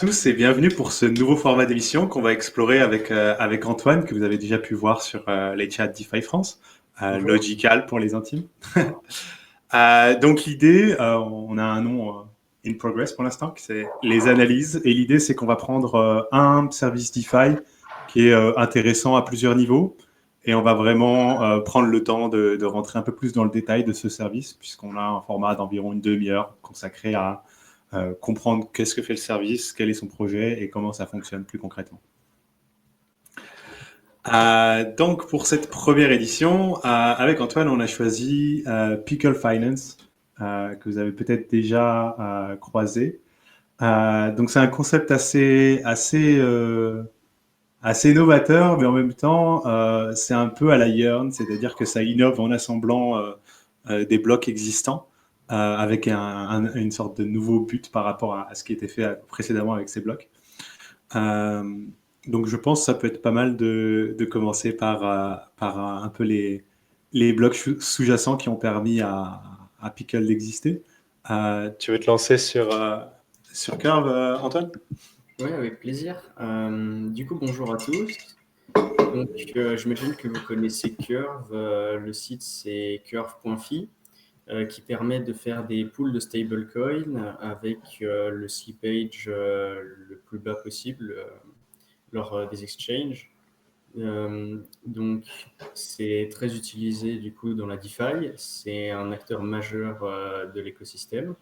Tous et bienvenue pour ce nouveau format d'émission qu'on va explorer avec Antoine, que vous avez déjà pu voir sur les chats DeFi France, Bonjour. Logical pour les intimes. Donc l'idée, on a un nom in progress pour l'instant, qui c'est les analyses. Et l'idée, c'est qu'on va prendre un service DeFi qui est intéressant à plusieurs niveaux. Et on va vraiment prendre le temps de rentrer un peu plus dans le détail de ce service, puisqu'on a un format d'environ une demi-heure consacré à comprendre qu'est-ce que fait le service, quel est son projet et comment ça fonctionne plus concrètement. Donc pour cette première édition, avec Antoine, on a choisi Pickle Finance, que vous avez peut-être déjà croisé. Donc c'est un concept assez novateur, mais en même temps c'est un peu à la Yearn, c'est-à-dire que ça innove en assemblant des blocs existants avec une sorte de nouveau but par rapport à ce qui était fait précédemment avec ces blocs. Euh, donc je pense que ça peut être pas mal de commencer par un peu les blocs sous-jacents qui ont permis à Pickle d'exister. Tu veux te lancer sur Curve, Antoine? Oui, avec plaisir. Du coup, bonjour à tous. Donc, j'imagine que vous connaissez Curve. Le site, c'est curve.fi, qui permet de faire des pools de stablecoin avec le slippage le plus bas possible lors des exchanges. Donc, c'est très utilisé du coup dans la DeFi. C'est un acteur majeur de l'écosystème.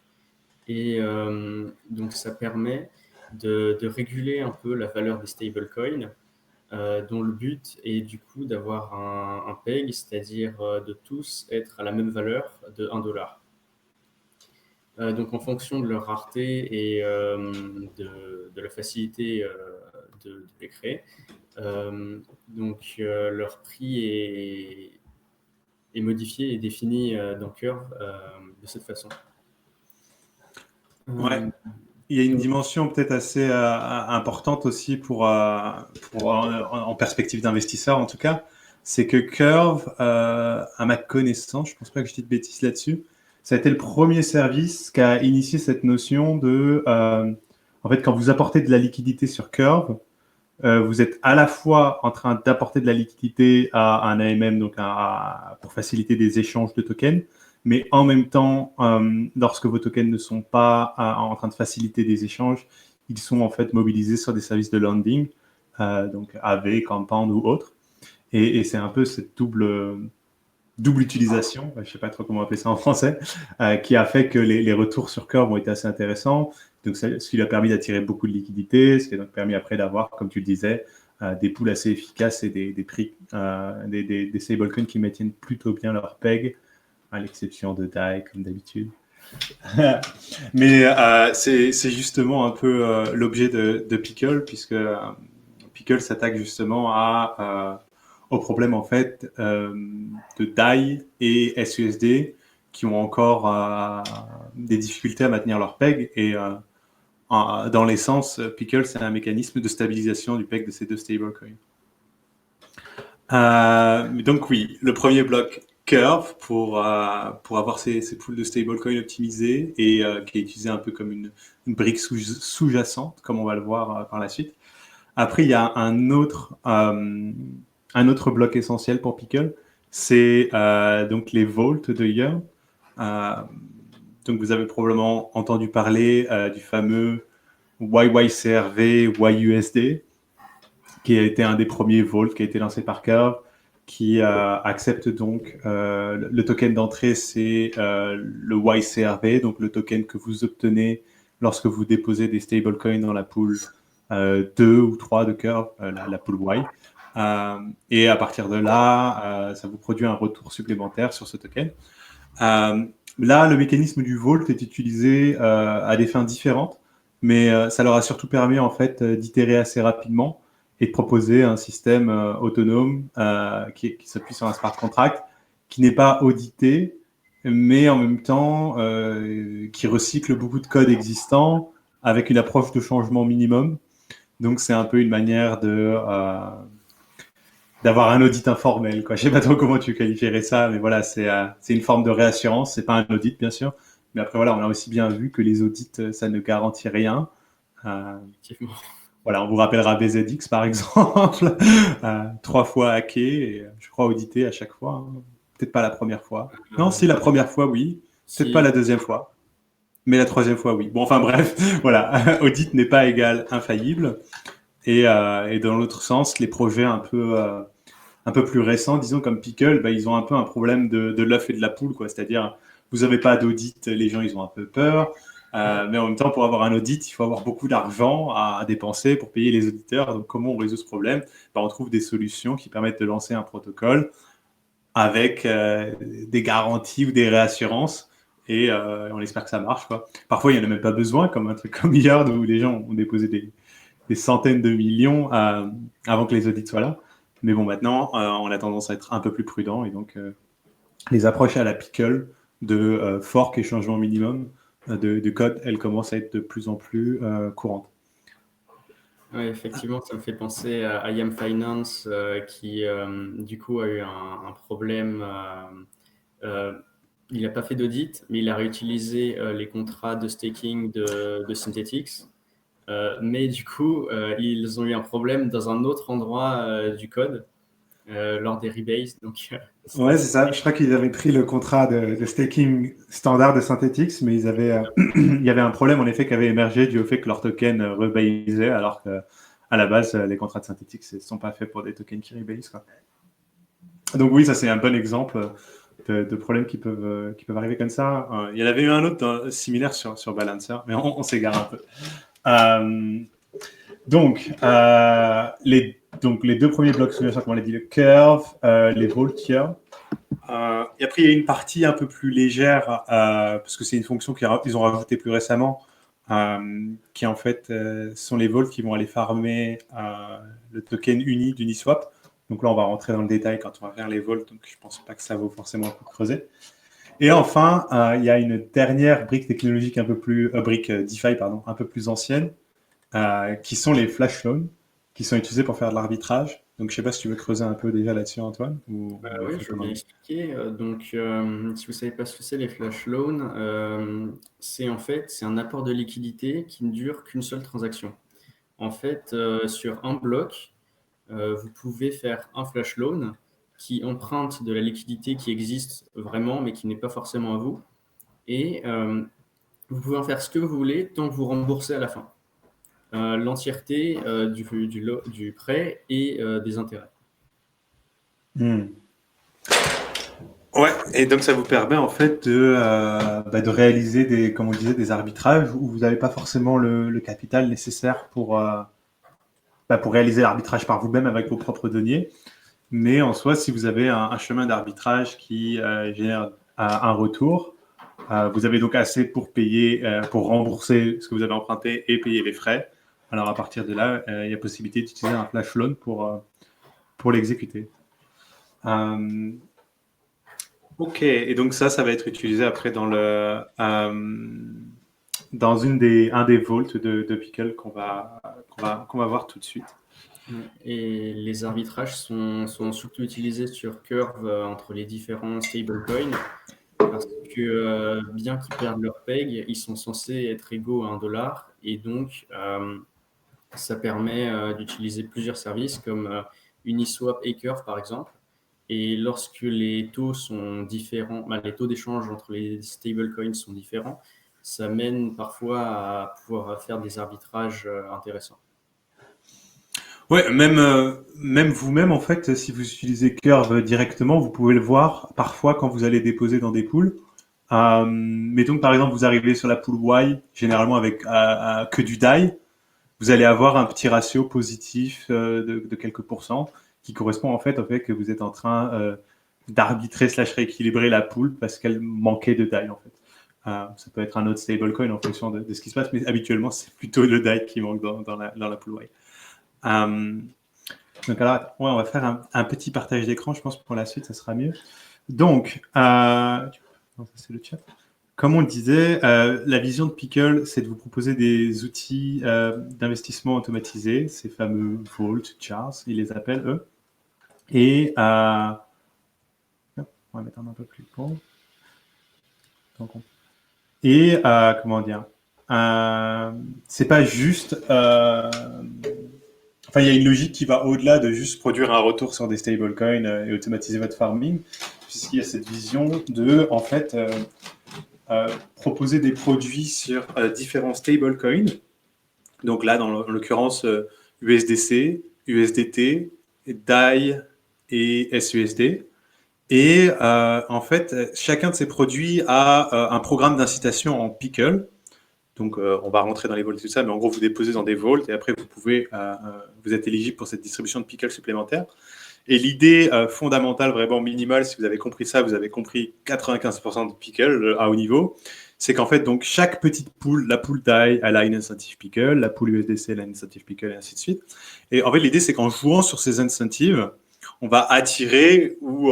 Et donc, ça permet de réguler un peu la valeur des stablecoins, dont le but est du coup d'avoir un peg, c'est-à-dire de tous être à la même valeur de 1 dollar. Donc, en fonction de leur rareté et de la facilité de les créer, leur prix est modifié et défini dans Curve de cette façon. Ouais. Euh, Il y a une donc, dimension peut-être assez importante aussi en perspective d'investisseur en tout cas, c'est que Curve, à ma connaissance, je pense pas que je dise de bêtises là-dessus, ça a été le premier service qui a initié cette notion en fait, quand vous apportez de la liquidité sur Curve, vous êtes à la fois en train d'apporter de la liquidité à un AMM, donc pour faciliter des échanges de tokens, mais en même temps, lorsque vos tokens ne sont pas en train de faciliter des échanges, ils sont en fait mobilisés sur des services de lending, donc AV, Compound ou autres. Et c'est un peu cette double utilisation, je ne sais pas trop comment appeler ça en français, qui a fait que les retours sur Curve ont été assez intéressants. Donc, ce qui lui a permis d'attirer beaucoup de liquidités, ce qui a donc permis après d'avoir, comme tu le disais, des pools assez efficaces et des prix, des stablecoins qui maintiennent plutôt bien leur peg, à l'exception de DAI, comme d'habitude. Mais c'est justement un peu l'objet de Pickle, puisque Pickle s'attaque justement au problème en fait de DAI et SUSD qui ont encore des difficultés à maintenir leur peg et dans l'essence, Pickle c'est un mécanisme de stabilisation du peg de ces deux stablecoins. Donc oui, le premier bloc Curve pour avoir ces pools de stablecoin optimisés et qui est utilisé un peu comme une brique sous-jacente, comme on va le voir par la suite. Après, il y a un autre bloc essentiel pour Pickle, c'est donc les vaults de Yearn. Euh, donc vous avez probablement entendu parler du fameux YYCRV, YUSD, qui a été un des premiers vaults qui a été lancé par Curve, qui accepte donc le token d'entrée, c'est le YCRV, donc le token que vous obtenez lorsque vous déposez des stablecoins dans la pool 2 ou 3 de Curve, la pool Y. Et à partir de là, ça vous produit un retour supplémentaire sur ce token. Là, le mécanisme du vault est utilisé à des fins différentes, mais ça leur a surtout permis en fait d'itérer assez rapidement et de proposer un système autonome qui s'appuie sur un smart contract qui n'est pas audité, mais en même temps qui recycle beaucoup de code existant avec une approche de changement minimum. Donc c'est un peu une manière d'avoir un audit informel, quoi. Je sais pas trop comment tu qualifierais ça, mais voilà, c'est une forme de réassurance. C'est pas un audit, bien sûr, mais après voilà, on a aussi bien vu que les audits, ça ne garantit rien. Effectivement. Voilà, on vous rappellera BZX par exemple, 3 fois hacké et je crois audité à chaque fois. Hein. Peut-être pas la première fois. Non, si la première fois, oui. Peut-être pas Si, la deuxième fois. Mais la troisième fois, oui. Bon, enfin bref, voilà. Audit n'est pas égal infaillible. Et dans l'autre sens, les projets un peu plus récents, disons comme Pickle, bah, ils ont un peu un problème de l'œuf et de la poule, quoi. C'est-à-dire, vous n'avez pas d'audit, les gens ils ont un peu peur. Mais en même temps, pour avoir un audit, il faut avoir beaucoup d'argent à dépenser pour payer les auditeurs. Donc, comment on résout ce problème? Bah, on trouve des solutions qui permettent de lancer un protocole avec des garanties ou des réassurances. Et on espère que ça marche, quoi. Parfois, il n'y en a même pas besoin, comme un truc comme Yard où les gens ont déposé des centaines de millions avant que les audits soient là. Mais bon, maintenant, on a tendance à être un peu plus prudent. Et donc, les approches à la pickle de fork et changement minimum de code, elles commencent à être de plus en plus courantes. ouais, effectivement, ça me fait penser à IAM Finance qui, du coup, a eu un problème. Euh, il n'a pas fait d'audit, mais il a réutilisé les contrats de staking de Synthetix. Mais du coup, ils ont eu un problème dans un autre endroit du code lors des rebases. Donc, Ouais, c'est ça. Je crois qu'ils avaient pris le contrat de staking standard de Synthetix, mais il y avait un problème en effet qui avait émergé dû au fait que leur token rebasait, alors que à la base, les contrats de Synthetix ne sont pas faits pour des tokens qui rebasent, quoi. Donc oui, ça c'est un bon exemple de problèmes qui peuvent arriver comme ça. Il y en avait eu un autre similaire sur Balancer, mais on s'égare un peu. Euh, donc, les deux premiers blocs, comme on l'a dit, le curve, les voltiers. Et après, il y a une partie un peu plus légère, parce que c'est une fonction qu'ils ont rajoutée plus récemment, qui en fait sont les volts qui vont aller farmer le token uni d'Uniswap. Donc là, on va rentrer dans le détail quand on va faire les volts, donc je ne pense pas que ça vaut forcément le coup de creuser. Et enfin, il y a une dernière brique technologique un peu plus, brique DeFi, pardon, un peu plus ancienne, qui sont les flash loans, qui sont utilisés pour faire de l'arbitrage. Donc, je ne sais pas si tu veux creuser un peu déjà là-dessus, Antoine, ou on le oui, fait je veux comme bien un... expliquer. Donc, si vous ne savez pas ce que c'est, les flash loans, c'est en fait c'est un apport de liquidité qui ne dure qu'une seule transaction. En fait, sur un bloc, vous pouvez faire un flash loan qui emprunte de la liquidité qui existe vraiment, mais qui n'est pas forcément à vous. Et vous pouvez en faire ce que vous voulez tant que vous remboursez à la fin l'entièreté du prêt et des intérêts. Hmm. Ouais, et donc ça vous permet en fait de réaliser comme on disait, des arbitrages où vous n'avez pas forcément le capital nécessaire pour réaliser l'arbitrage par vous-même avec vos propres deniers. Mais en soi, si vous avez un chemin d'arbitrage qui génère un retour, vous avez donc assez pour payer, pour rembourser ce que vous avez emprunté et payer les frais. Alors à partir de là, il y a possibilité d'utiliser un flash loan pour l'exécuter. Ok, et donc ça va être utilisé après dans un des vaults de Pickle qu'on va voir tout de suite. Et les arbitrages sont surtout utilisés sur Curve entre les différents stablecoins parce que bien qu'ils perdent leur peg, ils sont censés être égaux à 1 $. Et donc, ça permet d'utiliser plusieurs services comme Uniswap et Curve par exemple. Et lorsque les taux sont différents, les taux d'échange entre les stablecoins sont différents, ça mène parfois à pouvoir faire des arbitrages intéressants. Ouais, même vous-même, en fait, si vous utilisez Curve directement, vous pouvez le voir parfois quand vous allez déposer dans des pools. Mettons que par exemple, vous arrivez sur la pool Y, généralement avec que du DAI, vous allez avoir un petit ratio positif de quelques pourcents qui correspond en fait au fait que vous êtes en train d'arbitrer slash rééquilibrer la pool parce qu'elle manquait de DAI en fait. Ça peut être un autre stablecoin en fonction de ce qui se passe, mais habituellement, c'est plutôt le DAI qui manque dans la pool Y. Donc alors, ouais, on va faire un petit partage d'écran, je pense pour la suite, ça sera mieux. Donc, non, ça c'est le chat. Comme on le disait, la vision de Pickle, c'est de vous proposer des outils d'investissement automatisés, ces fameux Vault, Jars, ils les appellent eux. Et on va mettre un peu plus grand. Et comment dire c'est pas juste. Enfin, il y a une logique qui va au-delà de juste produire un retour sur des stablecoins et automatiser votre farming, puisqu'il y a cette vision de, en fait, proposer des produits sur différents stablecoins. Donc là, en l'occurrence, USDC, USDT, DAI et SUSD. Et en fait, chacun de ces produits a un programme d'incitation en Pickle. Donc, on va rentrer dans les vaults et tout ça, mais en gros, vous déposez dans des vaults et après, vous êtes éligible pour cette distribution de Pickle supplémentaire. Et l'idée fondamentale, vraiment minimale, si vous avez compris ça, vous avez compris 95% de Pickle à haut niveau, c'est qu'en fait, donc, chaque petite pool, la pool DAI, elle a une incentive Pickle, la pool USDC, elle a une incentive Pickle, et ainsi de suite. Et en fait, l'idée, c'est qu'en jouant sur ces incentives, on va attirer ou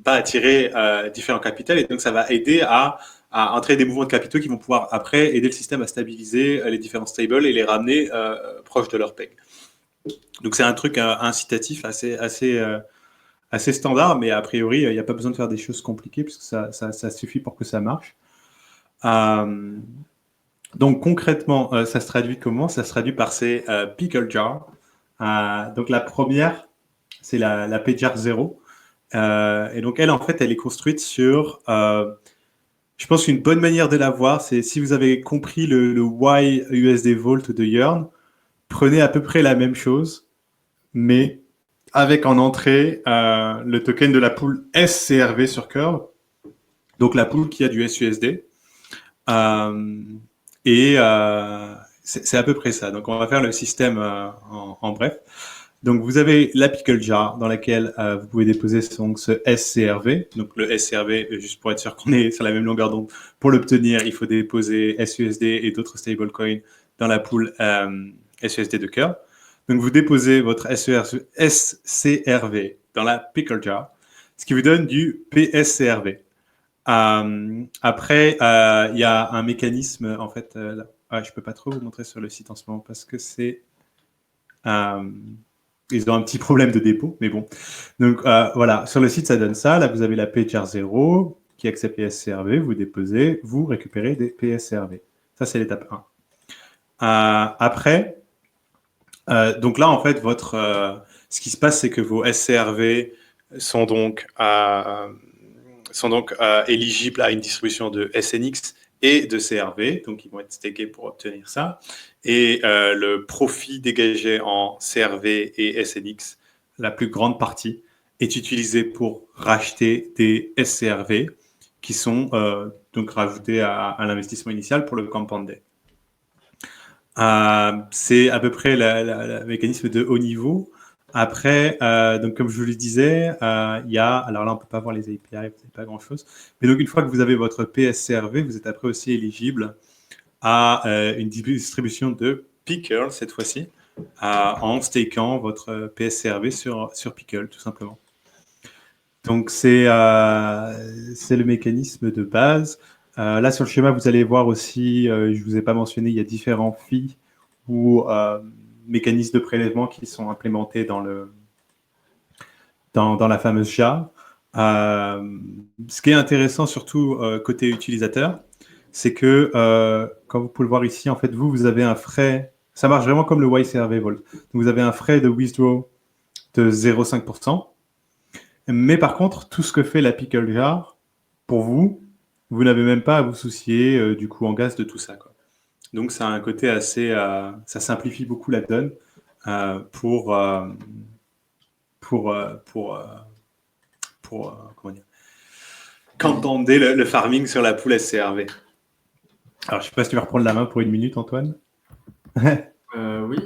pas attirer différents capitaux, et donc ça va aider à entrer des mouvements de capitaux qui vont pouvoir après aider le système à stabiliser les différents stables et les ramener proches de leur peg. Donc c'est un truc incitatif assez standard, mais a priori, il n'y a pas besoin de faire des choses compliquées puisque ça suffit pour que ça marche. Donc concrètement, ça se traduit comment? Ça se traduit par ces pickle jars. Donc la première, c'est la PJAR 0. Et donc elle, en fait, elle est construite sur... je pense qu'une bonne manière de la voir, c'est si vous avez compris le Y USD Vault de Yearn, prenez à peu près la même chose, mais avec en entrée le token de la pool SCRV sur Curve, donc la pool qui a du SUSD. C'est à peu près ça. Donc on va faire le système en bref. Donc vous avez la pickle jar dans laquelle vous pouvez déposer donc, ce SCRV. Donc le SCRV, juste pour être sûr qu'on est sur la même longueur d'onde, pour l'obtenir, il faut déposer SUSD et d'autres stablecoins dans la pool SUSD de Curve. Donc vous déposez votre SCRV dans la pickle jar, ce qui vous donne du PSCRV. Après, il y a un mécanisme, en fait, je peux pas trop vous montrer sur le site en ce moment parce que c'est... ils ont un petit problème de dépôt, mais bon. Donc voilà, sur le site, ça donne ça. Là, vous avez la PJAR 0 qui accepte les SCRV, vous déposez, vous récupérez des PSCRV. Ça, c'est l'étape 1. Après, donc là, en fait, ce qui se passe, c'est que vos SCRV sont donc éligibles à une distribution de SNX et de CRV, donc ils vont être stakés pour obtenir ça. Et le profit dégagé en CRV et SNX, la plus grande partie, est utilisé pour racheter des SCRV qui sont donc rajoutés à l'investissement initial pour le compound. C'est à peu près le mécanisme de haut niveau. Après, donc comme je vous le disais, il y a, alors là on peut pas voir les API, vous n'avez pas grand chose, mais donc une fois que vous avez votre PSCRV, vous êtes après aussi éligible à une distribution de Pickle cette fois-ci, en stakant votre PSCRV sur Pickle tout simplement. Donc c'est le mécanisme de base. Là sur le schéma, vous allez voir aussi, je vous ai pas mentionné, il y a différents fees ou mécanismes de prélèvement qui sont implémentés dans la fameuse jar. Ce qui est intéressant surtout côté utilisateur, c'est que comme vous pouvez le voir ici, en fait, vous avez un frais, ça marche vraiment comme le YCRV Vault. Donc, vous avez un frais de withdraw de 0,5%. Mais par contre, tout ce que fait la pickle jar, pour vous n'avez même pas à vous soucier du coût en gaz de tout ça, quoi. Donc, ça a un côté assez... ça simplifie beaucoup la donne comment dire, qu'entendait le farming sur la pool SCRV. Alors, je ne sais pas si tu vas reprendre la main pour une minute, Antoine. Oui.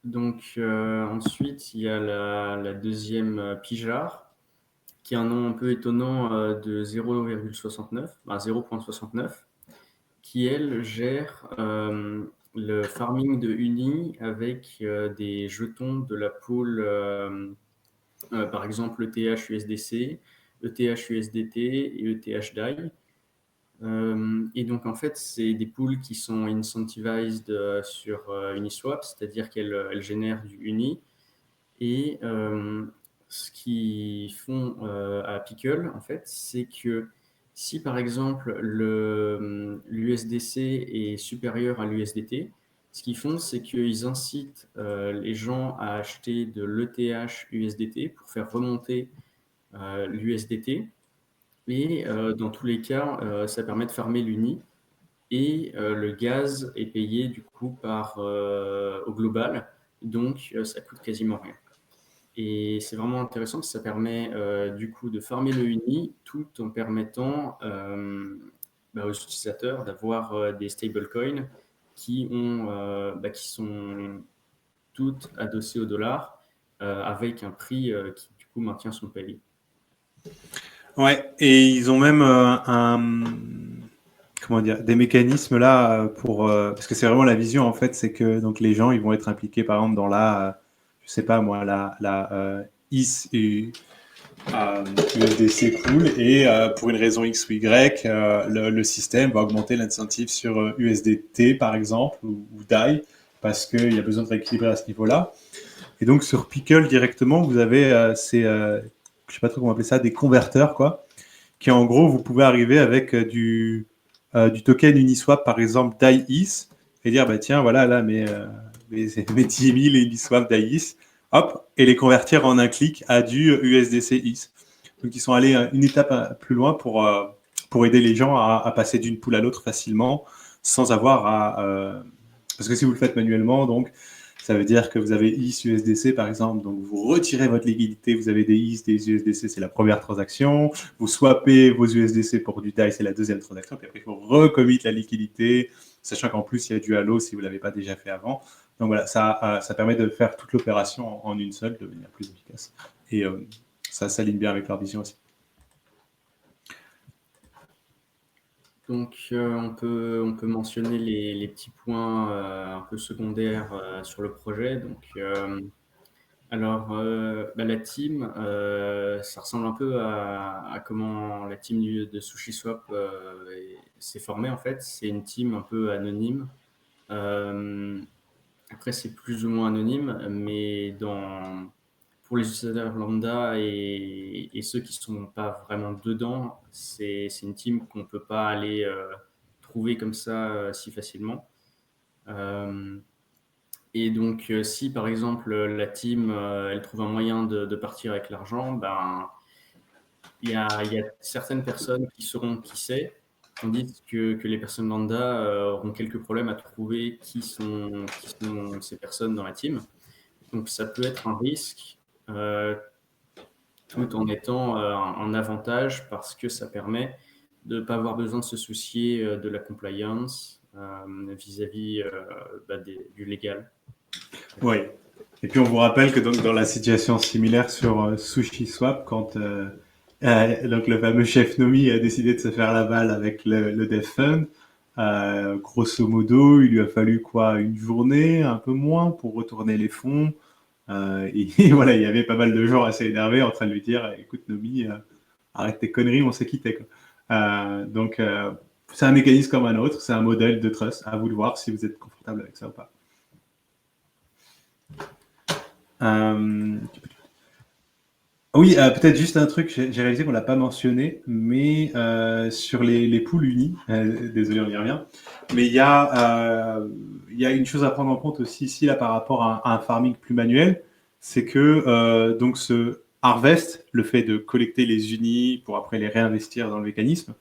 Donc, ensuite, il y a la deuxième PJAR, qui a un nom un peu étonnant de 0,69, 0,69, qui, elle, gère le farming de Uni avec des jetons de la pool, par exemple ETH USDC, ETH USDT et ETH DAI. Et donc, en fait, c'est des pools qui sont incentivized sur Uniswap, c'est-à-dire qu'elles génèrent du Uni. Et ce qu'ils font à Pickle, en fait, c'est que Si par exemple l'USDC est supérieur à l'USDT, ce qu'ils font, c'est qu'ils incitent les gens à acheter de l'ETH USDT pour faire remonter l'USDT. Et dans tous les cas, ça permet de farmer l'UNI. Et le gaz est payé du coup au global, donc ça coûte quasiment rien. Et c'est vraiment intéressant parce que ça permet du coup de farmer le UNI tout en permettant aux utilisateurs d'avoir des stablecoins qui sont toutes adossées au dollar avec un prix qui du coup maintient son palier. Ouais, et ils ont même comment dire, des mécanismes là pour parce que c'est vraiment la vision en fait, c'est que donc les gens ils vont être impliqués par exemple dans je sais pas moi la IS USDC cool et pour une raison X ou Y, le système va augmenter l'incentive sur USDT par exemple ou DAI parce qu'il y a besoin de rééquilibrer à ce niveau-là. Et donc sur Pickle directement, vous avez je sais pas trop comment appeler ça, des converteurs quoi, qui en gros vous pouvez arriver avec du token Uniswap par exemple DAI-ETH et dire bah tiens voilà là mes 10 000 Uniswap DAI-ETH, hop, et les convertir en un clic à du USDC-ETH. Donc ils sont allés une étape plus loin pour aider les gens à passer d'une pool à l'autre facilement sans avoir parce que si vous le faites manuellement, donc ça veut dire que vous avez ETH USDC par exemple, donc vous retirez votre liquidité, vous avez des ETH, des USDC, c'est la première transaction, vous swappez vos USDC pour du DAI, c'est la deuxième transaction, puis après il faut recommit la liquidité, sachant qu'en plus il y a du halo si vous ne l'avez pas déjà fait avant. Donc voilà, ça permet de faire toute l'opération en une seule, de manière plus efficace. Et ça s'aligne bien avec leur vision aussi. Donc, on peut mentionner les petits points un peu secondaires sur le projet. Donc, la team, ça ressemble un peu à comment la team de SushiSwap s'est formée en fait. C'est une team un peu anonyme. Après, c'est plus ou moins anonyme, mais pour les utilisateurs lambda et ceux qui ne sont pas vraiment dedans, c'est une team qu'on ne peut pas aller trouver comme ça si facilement. Et donc, si par exemple la team elle trouve un moyen de partir avec l'argent, il y a certaines personnes qui sauront qui c'est, tandis que les personnes lambda auront quelques problèmes à trouver qui sont ces personnes dans la team. Donc, ça peut être un risque tout en étant un avantage parce que ça permet de ne pas avoir besoin de se soucier de la compliance vis-à- donc du légal. Oui. Et puis on vous rappelle que donc dans la situation similaire sur SushiSwap, quand donc le fameux chef Nomi a décidé de se faire la balle avec le Dev Fund, grosso modo, il lui a fallu quoi, une journée, un peu moins, pour retourner les fonds. Et voilà, il y avait pas mal de gens assez énervés en train de lui dire, écoute Nomi, arrête tes conneries, on s'est quitté. Donc c'est un mécanisme comme un autre, c'est un modèle de trust. À vous de voir si vous êtes confortable avec ça ou pas. Oui, peut-être juste un truc, j'ai réalisé qu'on ne l'a pas mentionné, mais sur les pools unis, désolé, on y revient, mais il y a une chose à prendre en compte aussi ici là, par rapport à un farming plus manuel, c'est que donc ce harvest, le fait de collecter les unis pour après les réinvestir dans le mécanisme,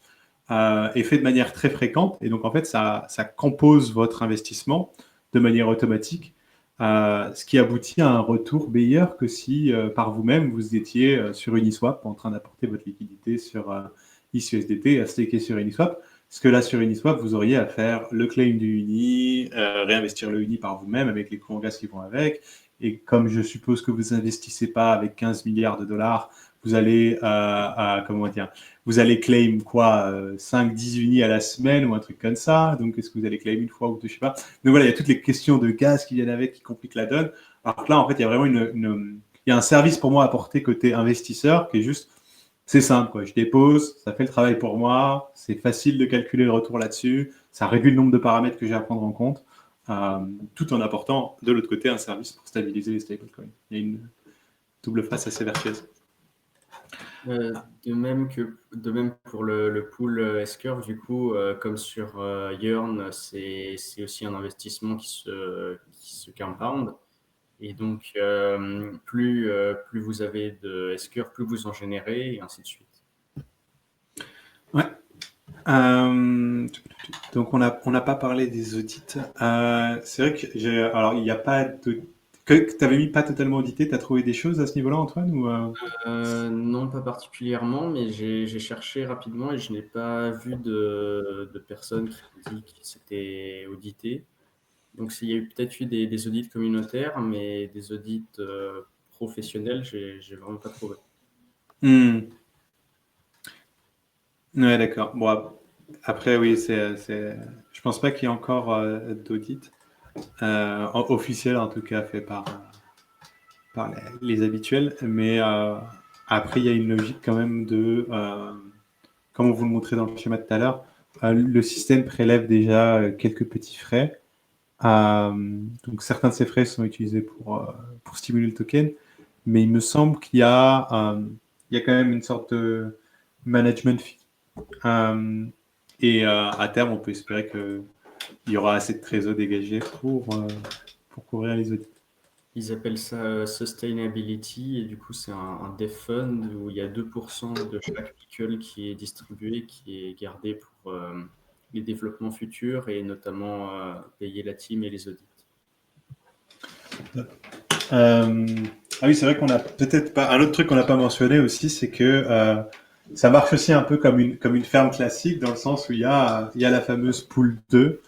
est fait de manière très fréquente, et donc en fait ça compose votre investissement de manière automatique. Ce qui aboutit à un retour meilleur que si par vous-même vous étiez sur Uniswap en train d'apporter votre liquidité sur ETH-USDT à staker sur Uniswap. Parce que là, sur Uniswap, vous auriez à faire le claim du Uni, réinvestir le Uni par vous-même avec les coûts en gaz qui vont avec. Et comme je suppose que vous investissez pas avec 15 milliards de dollars, vous allez, comment dire, vous allez claim quoi, 5-10 unis à la semaine ou un truc comme ça. Donc, est-ce que vous allez claim une fois ou deux, je sais pas. Donc voilà, il y a toutes les questions de gaz qui viennent avec, qui compliquent la donne. Alors que là, en fait, il y a vraiment il y a un service pour moi à apporter côté investisseur qui est juste, c'est simple, quoi. Je dépose, ça fait le travail pour moi, c'est facile de calculer le retour là-dessus, ça réduit le nombre de paramètres que j'ai à prendre en compte, tout en apportant de l'autre côté un service pour stabiliser les stablecoins. Il y a une double face assez vertueuse. De même pour le pool S-Curve, du coup, comme sur Yearn, c'est aussi un investissement qui se compound. Et donc, plus vous avez de S-Curve, plus vous en générez, et ainsi de suite. Ouais. Donc, on n'a pas parlé des audits. C'est vrai que alors, il n'y a pas de. Que tu n'avais mis pas totalement audité, tu as trouvé des choses à ce niveau-là, Antoine Non, pas particulièrement, mais j'ai cherché rapidement et je n'ai pas vu de personnes qui ont dit qu'ils s'étaient audités. Donc, il y a peut-être eu des audits communautaires, mais des audits professionnels, j'ai vraiment pas trouvé. Ouais, d'accord. Bon, après, oui, je pense pas qu'il y ait encore d'audit officiel, en tout cas, fait par les habituels. Mais après, il y a une logique quand même comme on vous le montrait dans le schéma de tout à l'heure, le système prélève déjà quelques petits frais. Donc, certains de ces frais sont utilisés pour stimuler le token. Mais il me semble il y a quand même une sorte de management fee. Et à terme, on peut espérer qu'il y aura assez de trésor dégagé pour couvrir les audits. Ils appellent ça sustainability et du coup c'est un dev fund où il y a 2% de chaque pickle qui est distribué, qui est gardé pour les développements futurs et notamment payer la team et les audits. Ah oui, c'est vrai qu'on a peut-être pas. Un autre truc qu'on n'a pas mentionné aussi, c'est que ça marche aussi un peu comme une ferme classique, dans le sens où il y a la fameuse pool 2,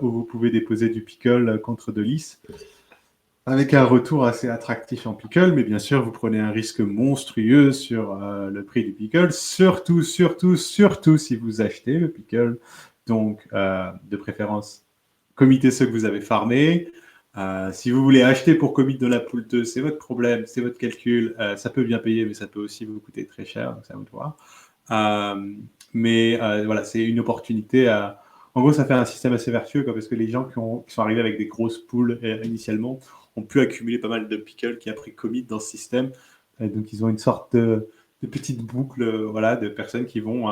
où vous pouvez déposer du pickle contre de l'IS, avec un retour assez attractif en pickle, mais bien sûr, vous prenez un risque monstrueux sur le prix du pickle, surtout si vous achetez le pickle. Donc, de préférence, committez ceux que vous avez farmés. Si vous voulez acheter pour commit dans la pool 2, c'est votre problème, c'est votre calcul. Ça peut bien payer, mais ça peut aussi vous coûter très cher, donc c'est à vous de voir. Mais voilà, c'est une opportunité à. En gros, ça fait un système assez vertueux, quoi, parce que les gens qui sont arrivés avec des grosses poules initialement ont pu accumuler pas mal de pickles qui après commit dans ce système. Donc, ils ont une sorte de petite boucle voilà, de personnes qui vont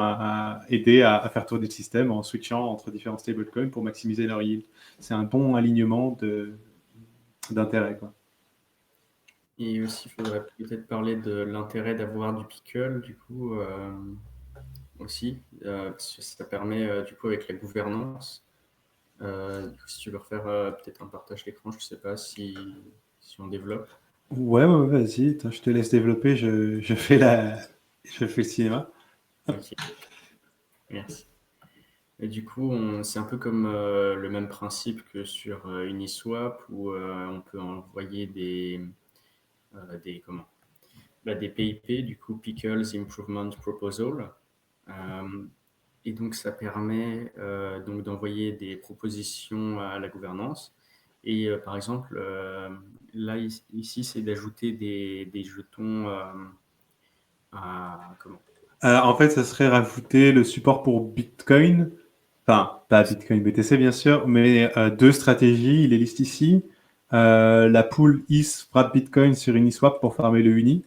aider à faire tourner le système en switchant entre différents stablecoins pour maximiser leur yield. C'est un bon alignement d'intérêt, quoi. Et aussi, il faudrait peut-être parler de l'intérêt d'avoir du pickle, du coup, aussi, parce que ça permet, du coup, avec la gouvernance. Si tu veux refaire peut-être un partage d'écran, je ne sais pas si on développe. Ouais, vas-y, attends, je te laisse développer, je fais le cinéma. Ok, merci. Et du coup, c'est un peu comme le même principe que sur Uniswap où on peut envoyer des PIP, du coup Pickles Improvement Proposal. Et donc, ça permet donc d'envoyer des propositions à la gouvernance. Et par exemple, là, ici, c'est d'ajouter des jetons comment? En fait, ça serait rajouter le support pour Bitcoin, enfin, pas Bitcoin BTC bien sûr, mais deux stratégies, il les liste ici. La pool IS frappe Bitcoin sur Uniswap pour farmer le Uni.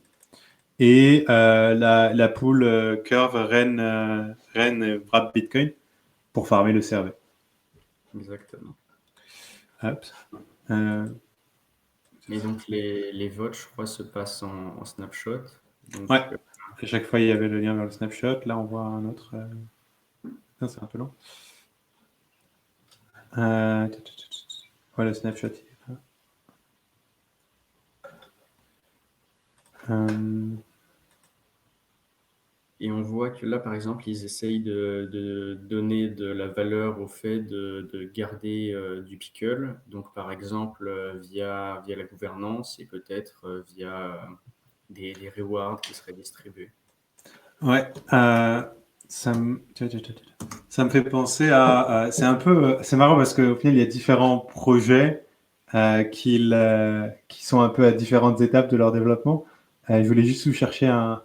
Et la pool Curve Ren frappe Bitcoin pour farmer le CRV. Exactement. Hop. Et donc, les votes, je crois, se passent en snapshot. Donc, ouais, à chaque fois, il y avait le lien vers le snapshot. Là, on voit un autre. Non, c'est un peu long. Voilà, le snapshot. Et on voit que là, par exemple, ils essayent de donner de la valeur au fait de garder du pickle. Donc, par exemple, via la gouvernance et peut-être via des rewards qui seraient distribués. Ouais, ça me fait penser à. C'est marrant parce qu'au final, il y a différents projets qui sont un peu à différentes étapes de leur développement. Je voulais juste vous chercher un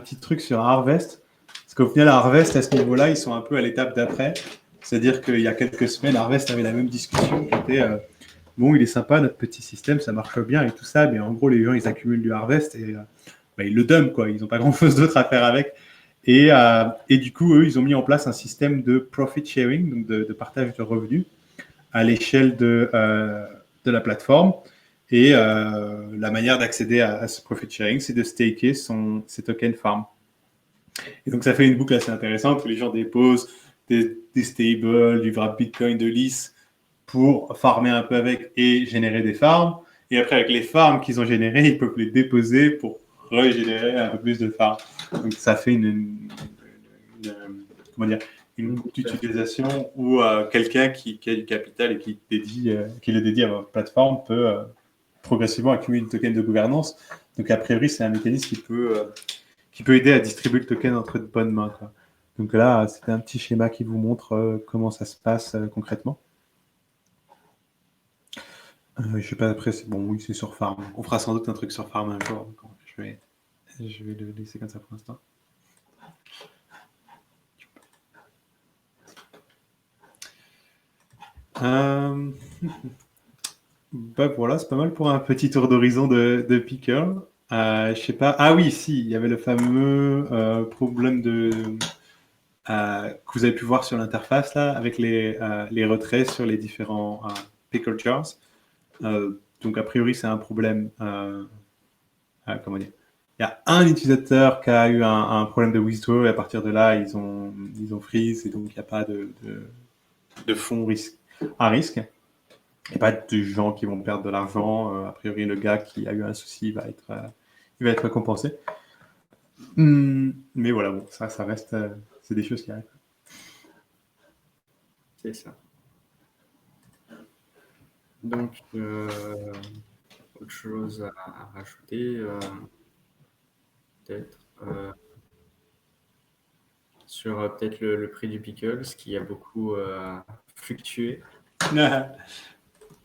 petit truc sur Harvest. Parce qu'au final, Harvest, à ce niveau-là, ils sont un peu à l'étape d'après. C'est-à-dire qu'il y a quelques semaines, Harvest avait la même discussion qui était bon, il est sympa, notre petit système, ça marche bien et tout ça, mais en gros, les gens, ils accumulent du Harvest et ils le dumpent, quoi. Ils n'ont pas grand-chose d'autre à faire avec. Et du coup, eux, ils ont mis en place un système de profit sharing, donc de partage de revenus à l'échelle de la plateforme. Et la manière d'accéder à ce profit sharing, c'est de staker ses tokens farm. Et donc, ça fait une boucle assez intéressante où les gens déposent des stables, du wrap Bitcoin, de l'ETH pour farmer un peu avec et générer des farms. Et après, avec les farms qu'ils ont générées, ils peuvent les déposer pour régénérer un peu plus de farms. Donc, ça fait une utilisation où quelqu'un qui a du capital et qui le dédie à votre plateforme peut progressivement accumuler une token de gouvernance. Donc, a priori, c'est un mécanisme qui peut aider à distribuer le token entre de bonnes mains, quoi. Donc là, c'était un petit schéma qui vous montre comment ça se passe concrètement. Je sais pas, après, c'est bon, oui, c'est sur Farm. On fera sans doute un truc sur Farm un jour. Donc je vais le laisser comme ça pour l'instant. Voilà, c'est pas mal pour un petit tour d'horizon de Pickle. Je sais pas. Ah oui, si, il y avait le fameux problème que vous avez pu voir sur l'interface là, avec les retraits sur les différents Pickle jars. Donc a priori, c'est un problème. Comment dire? Il y a un utilisateur qui a eu un problème de withdraw et à partir de là, ils ont freeze et donc il n'y a pas de fonds à risque. Il n'y a pas de gens qui vont perdre de l'argent. A priori, le gars qui a eu un souci va être récompensé. Mais voilà, bon, ça reste. C'est des choses qui arrivent. C'est ça. Donc, autre chose à rajouter, peut-être sur peut-être le prix du pickle, ce qui a beaucoup fluctué. Ouais,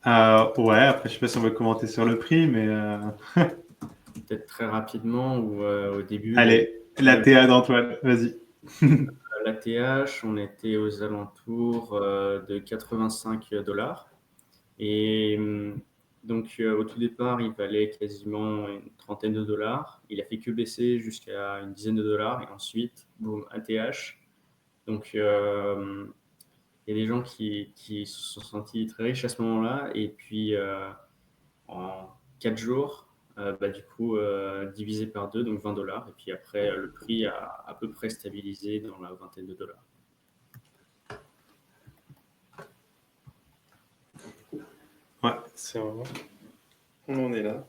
après, je sais pas si on va commenter sur le prix, mais. Peut-être très rapidement ou au début. Allez, la TA d'Antoine, vas-y. La TH, on était aux alentours de 85 $. Et donc, au tout départ, il valait quasiment une trentaine de dollars. Il a fait que baisser jusqu'à une dizaine de dollars. Et ensuite, boum, ATH. Donc, il y a des gens qui se sont sentis très riches à ce moment-là. Et puis, en 4 jours, du coup, divisé par 2, donc 20 $. Et puis après, le prix a à peu près stabilisé dans la vingtaine de dollars. Ouais, c'est vraiment. On en est là.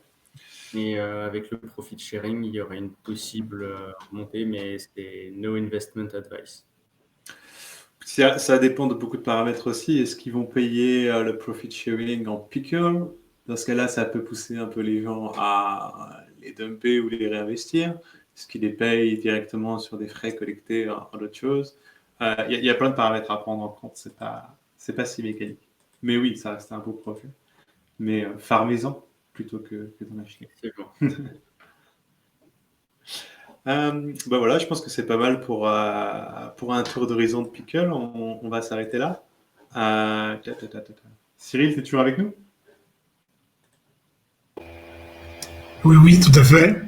Et avec le profit sharing, il y aurait une possible montée, mais c'est no investment advice. Ça dépend de beaucoup de paramètres aussi. Est-ce qu'ils vont payer le profit sharing en pickle? Dans ce cas-là, ça peut pousser un peu les gens à les dumper ou les réinvestir. Est-ce qu'ils les payent directement sur des frais collectés en d'autres choses? Il y a plein de paramètres à prendre en compte. C'est pas si mécanique. Mais oui, ça reste un beau profit. Mais farmez-en plutôt que d'en acheter. C'est bon. Voilà, je pense que c'est pas mal pour un tour d'horizon de Pickle. On va s'arrêter là. Cyril, tu es toujours avec nous? Oui, tout à fait.